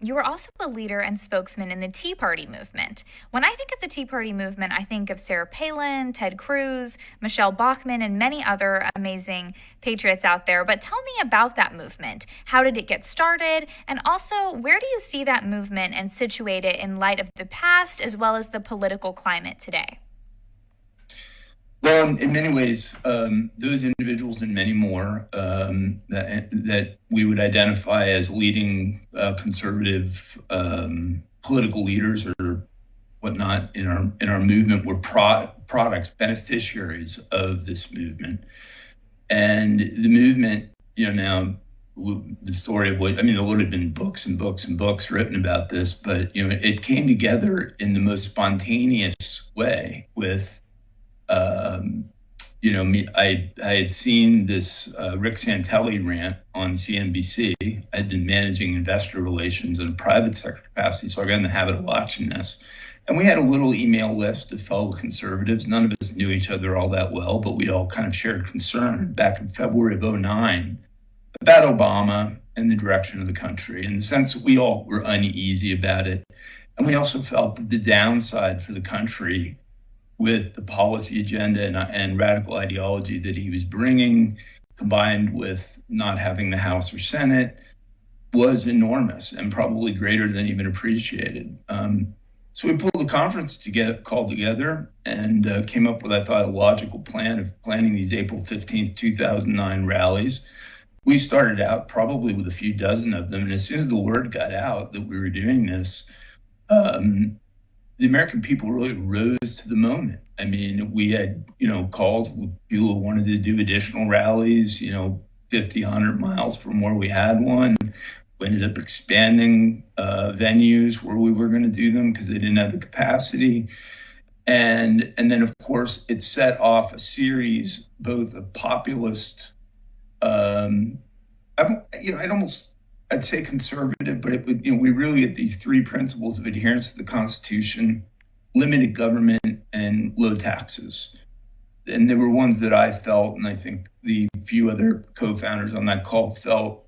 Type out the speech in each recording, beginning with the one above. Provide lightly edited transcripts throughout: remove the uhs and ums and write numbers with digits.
You were also a leader and spokesman in the Tea Party movement. When I think of the Tea Party movement, I think of Sarah Palin, Ted Cruz, Michelle Bachmann, and many other amazing patriots out there. But tell me about that movement. How did it get started? And also, where do you see that movement and situate it in light of the past as well as the political climate today? Well, in many ways, those individuals and many more that we would identify as leading conservative political leaders or whatnot in our movement were products, beneficiaries of this movement. And the movement, now the story of there would have been books and books and books written about this, but it came together in the most spontaneous way with. I had seen this Rick Santelli rant on CNBC. I'd been managing investor relations in a private sector capacity, so I got in the habit of watching this. And we had a little email list of fellow conservatives. None of us knew each other all that well, but we all kind of shared concern back in February of 2009 about Obama and the direction of the country, in the sense that we all were uneasy about it. And we also felt that the downside for the country with the policy agenda and radical ideology that he was bringing, combined with not having the House or Senate, was enormous and probably greater than even appreciated. So we pulled a conference called together and came up with, I thought, a logical plan of planning these April 15th, 2009 rallies. We started out probably with a few dozen of them. And as soon as the word got out that we were doing this, the American people really rose to the moment. I mean, we had, calls with people who wanted to do additional rallies, 50, 100 miles from where we had one. We ended up expanding venues where we were going to do them because they didn't have the capacity. And then, of course, it set off a series, both of populist, I'd say conservative, but we really had these three principles of adherence to the Constitution, limited government, and low taxes. And they were ones that I felt, and I think the few other co-founders on that call felt,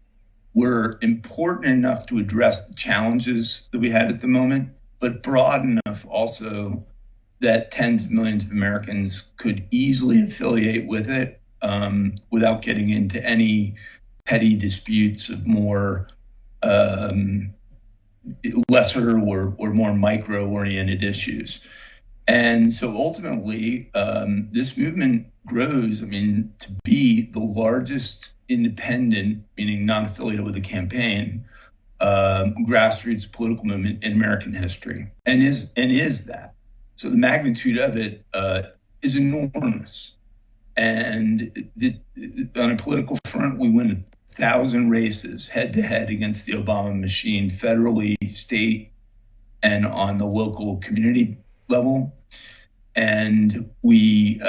were important enough to address the challenges that we had at the moment, but broad enough also that tens of millions of Americans could easily affiliate with it without getting into any petty disputes of more lesser or more micro-oriented issues. And so ultimately, this movement grows, to be the largest independent, meaning non-affiliated with a campaign, grassroots political movement in American history, and is that. So the magnitude of it is enormous. And on a political front, we win 1,000 races head-to-head against the Obama machine, federally, state, and on the local community level. And we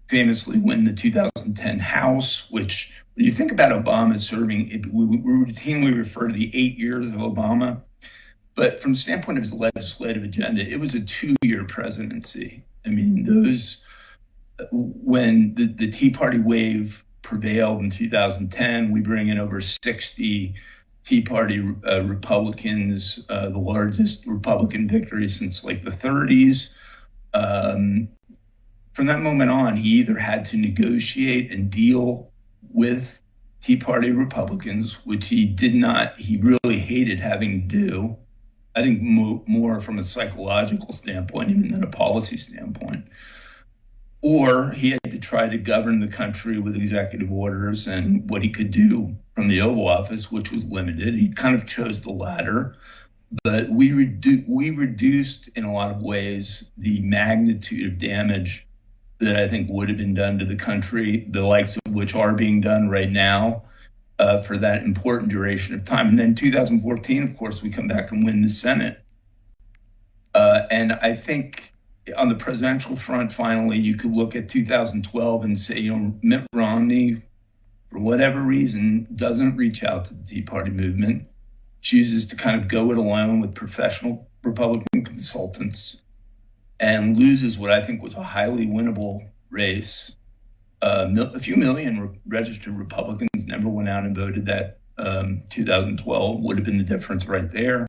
famously win the 2010 House, which, when you think about Obama serving, we routinely refer to the 8 years of Obama. But from the standpoint of his legislative agenda, it was a 2-year presidency. When the Tea Party wave prevailed in 2010, we bring in over 60 Tea Party Republicans, the largest Republican victory since the 30s. From that moment on, he either had to negotiate and deal with Tea Party Republicans, which he really hated having to do. I think more from a psychological standpoint, even than a policy standpoint. Or he had to try to govern the country with executive orders and what he could do from the Oval Office, which was limited. He kind of chose the latter. But we reduced, in a lot of ways, the magnitude of damage that I think would have been done to the country, the likes of which are being done right now for that important duration of time. And then 2014, of course, we come back and win the Senate. And I think on the presidential front, finally, you could look at 2012 and say, Mitt Romney, for whatever reason, doesn't reach out to the Tea Party movement, chooses to kind of go it alone with professional Republican consultants, and loses what I think was a highly winnable race. A few million registered Republicans never went out and voted that 2012 would have been the difference right there.